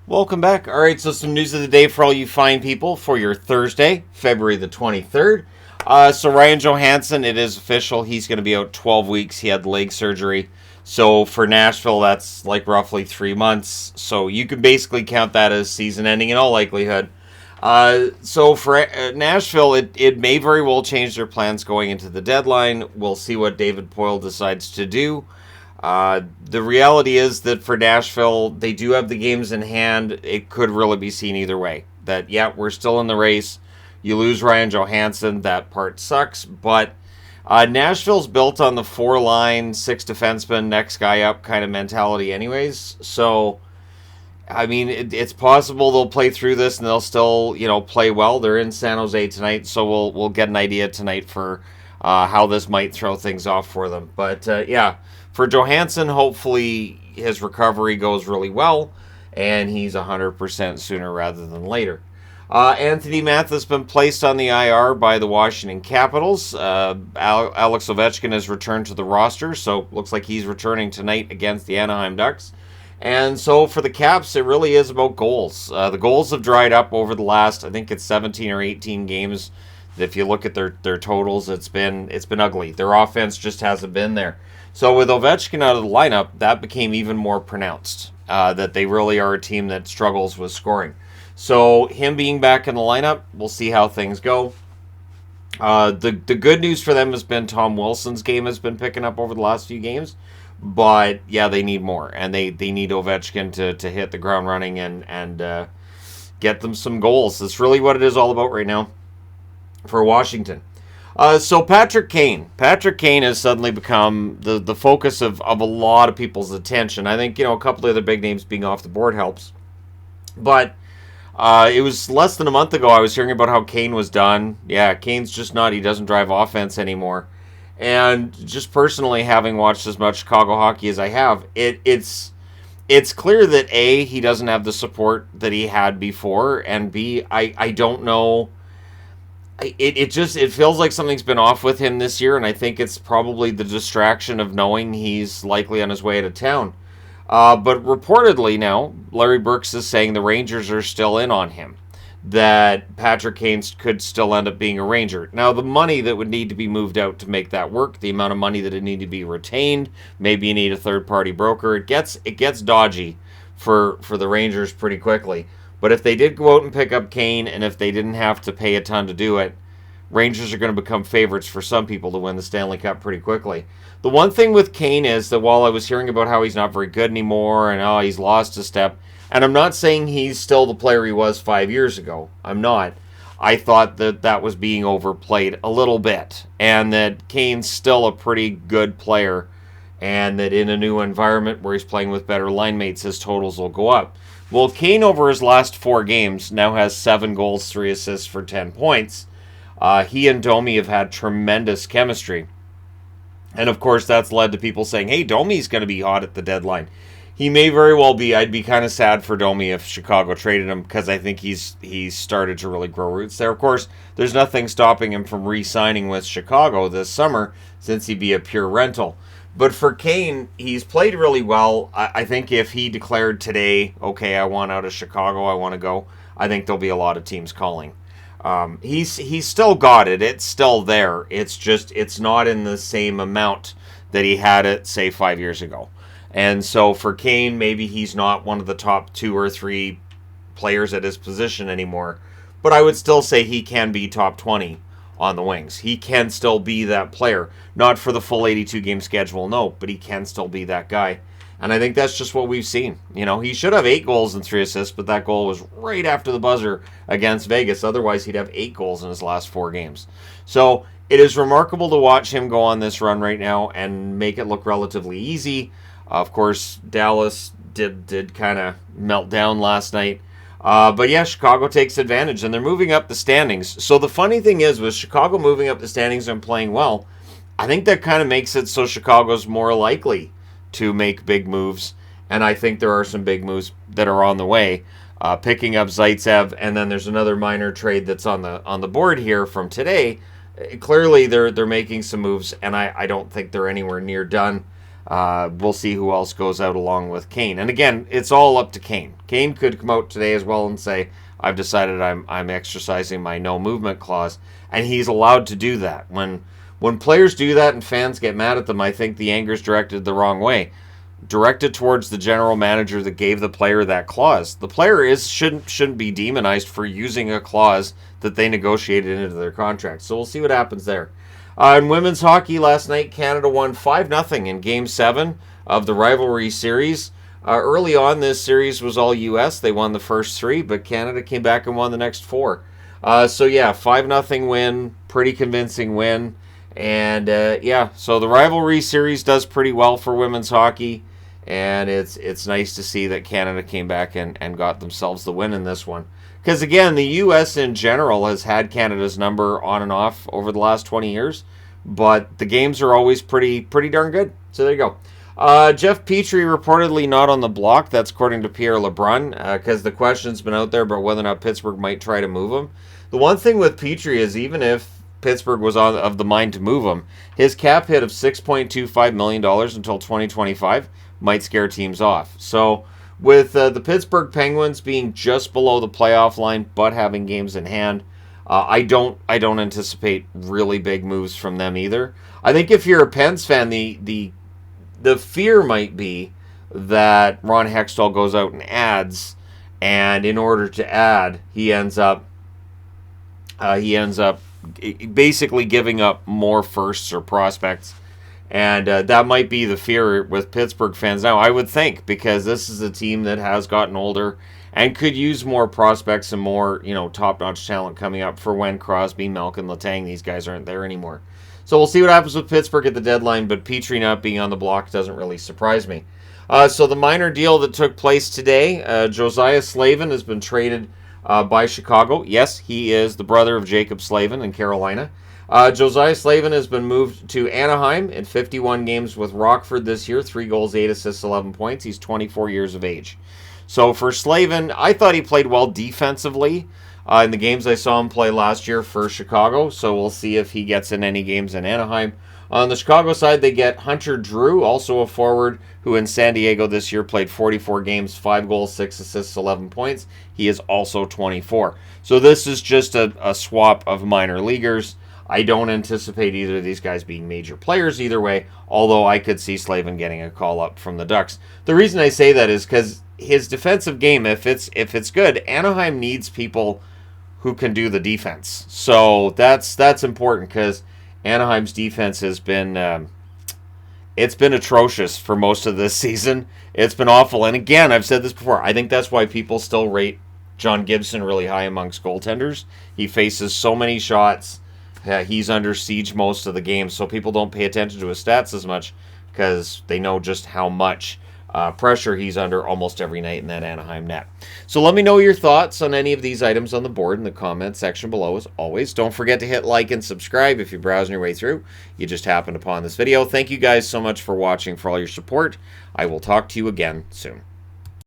Welcome back. All right, so some news of the day for all you fine people for your Thursday, February the 23rd. So Ryan Johansen, it is official. He's going to be out 12 weeks. He had leg surgery. So for Nashville, that's like roughly 3 months. So you can basically count that as season ending in all likelihood. So for Nashville, it may very well change their plans going into the deadline. We'll see what David Poile decides to do. The reality is that for Nashville, they do have the games in hand. It could really be seen either way. That, yeah, we're still in the race. You lose Ryan Johansen, that part sucks. But Nashville's built on the four line, six defensemen, next guy up kind of mentality, anyways. So, I mean, it's possible they'll play through this and they'll still, play well. They're in San Jose tonight, so we'll get an idea tonight for how this might throw things off for them. But yeah, for Johansson, hopefully his recovery goes really well and he's 100% sooner rather than later. Anthony Math has been placed on the IR by the Washington Capitals. Alex Ovechkin has returned to the roster, so looks like he's returning tonight against the Anaheim Ducks. And so for the Caps, it really is about goals. The goals have dried up over the last, I think it's 17 or 18 games. If you look at their totals, it's been ugly. Their offense just hasn't been there. So with Ovechkin out of the lineup, that became even more pronounced. That they really are a team that struggles with scoring. So him being back in the lineup, we'll see how things go. The good news for them has been Tom Wilson's game has been picking up over the last few games. But yeah, they need more, and they need Ovechkin to hit the ground running and get them some goals. That's really what it is all about right now for Washington. So Patrick Kane has suddenly become the focus of a lot of people's attention. I think a couple of other big names being off the board helps, but it was less than a month ago I was hearing about how Kane was done. Yeah, Kane's just not. He doesn't drive offense anymore. And just personally, having watched as much Chicago hockey as I have, it's clear that A, he doesn't have the support that he had before, and B, I don't know. It feels like something's been off with him this year, and I think it's probably the distraction of knowing he's likely on his way out of town. But reportedly now, Larry Burks is saying the Rangers are still in on him. That Patrick Kane could still end up being a Ranger. Now, the money that would need to be moved out to make that work, the amount of money that would need to be retained, maybe you need a third-party broker. It gets dodgy for the Rangers pretty quickly. But if they did go out and pick up Kane, and if they didn't have to pay a ton to do it, Rangers are going to become favorites for some people to win the Stanley Cup pretty quickly. The one thing with Kane is that while I was hearing about how he's not very good anymore and he's lost a step, and I'm not saying he's still the player he was 5 years ago. I'm not. I thought that was being overplayed a little bit, and that Kane's still a pretty good player, and that in a new environment where he's playing with better line mates, his totals will go up. Well, Kane over his last 4 games now has 7 goals, 3 assists for 10 points. He and Domi have had tremendous chemistry. And of course, that's led to people saying, hey, Domi's going to be hot at the deadline. He may very well be. I'd be kind of sad for Domi if Chicago traded him because I think he's started to really grow roots there. Of course, there's nothing stopping him from re-signing with Chicago this summer since he'd be a pure rental. But for Kane, he's played really well. I think if he declared today, okay, I want out of Chicago, I want to go, I think there'll be a lot of teams calling. He's still got it. It's still there. It's just it's not in the same amount that he had it, say, 5 years ago. And so for Kane, maybe he's not one of the top 2 or 3 players at his position anymore. But I would still say he can be top 20 on the Wings. He can still be that player. Not for the full 82-game schedule, no, but he can still be that guy. And I think that's just what we've seen. He should have 8 goals and 3 assists, but that goal was right after the buzzer against Vegas. Otherwise, he'd have 8 goals in his last 4 games. So it is remarkable to watch him go on this run right now and make it look relatively easy. Of course, Dallas did kind of melt down last night. But yeah, Chicago takes advantage, and they're moving up the standings. So the funny thing is, with Chicago moving up the standings and playing well, I think that kind of makes it so Chicago's more likely to make big moves. And I think there are some big moves that are on the way. Picking up Zaitsev, and then there's another minor trade that's on the board here from today. Clearly, they're making some moves, and I don't think they're anywhere near done. We'll see who else goes out along with Kane. And again, it's all up to Kane. Kane could come out today as well and say, I've decided I'm exercising my no movement clause, and he's allowed to do that. When players do that and fans get mad at them, I think the anger's directed the wrong way. Directed towards the general manager that gave the player that clause. The player shouldn't be demonized for using a clause that they negotiated into their contract. So we'll see what happens there. In women's hockey last night, Canada won 5-0 in Game 7 of the rivalry series. Early on, this series was all U.S. They won the first 3, but Canada came back and won the next 4. So yeah, 5-0 win, pretty convincing win. And yeah, so the rivalry series does pretty well for women's hockey. And it's nice to see that Canada came back and got themselves the win in this one. Because, again, the U.S. in general has had Canada's number on and off over the last 20 years. But the games are always pretty darn good. So there you go. Jeff Petrie reportedly not on the block. That's according to Pierre LeBrun. Because the question's been out there about whether or not Pittsburgh might try to move him. The one thing with Petrie is even if Pittsburgh was of the mind to move him, his cap hit of $6.25 million until 2025 might scare teams off. So with the Pittsburgh Penguins being just below the playoff line but having games in hand, I don't anticipate really big moves from them either. I think if you're a Pens fan, the fear might be that Ron Hextall goes out and adds, and in order to add, he ends up basically giving up more firsts or prospects. And that might be the fear with Pittsburgh fans now, I would think, because this is a team that has gotten older and could use more prospects and more, top-notch talent coming up for when Crosby, Malkin, Letang, these guys aren't there anymore. So we'll see what happens with Pittsburgh at the deadline, but Petrie not being on the block doesn't really surprise me. So the minor deal that took place today, Josiah Slavin has been traded by Chicago. Yes, he is the brother of Jacob Slavin in Carolina. Josiah Slavin has been moved to Anaheim in 51 games with Rockford this year. 3 goals, 8 assists, 11 points. He's 24 years of age. So for Slavin, I thought he played well defensively in the games I saw him play last year for Chicago. So we'll see if he gets in any games in Anaheim. On the Chicago side, they get Hunter Drew, also a forward, who in San Diego this year played 44 games, 5 goals, 6 assists, 11 points. He is also 24. So this is just a swap of minor leaguers. I don't anticipate either of these guys being major players either way, although I could see Slavin getting a call up from the Ducks. The reason I say that is because his defensive game, if it's good, Anaheim needs people who can do the defense. So that's important because Anaheim's defense has been it's been atrocious for most of this season. It's been awful. And again, I've said this before, I think that's why people still rate John Gibson really high amongst goaltenders. He faces so many shots. He's under siege most of the games, so people don't pay attention to his stats as much because they know just how much pressure he's under almost every night in that Anaheim net. So let me know your thoughts on any of these items on the board in the comment section below as always. Don't forget to hit like and subscribe if you're browsing your way through. You just happened upon this video. Thank you guys so much for watching, for all your support. I will talk to you again soon.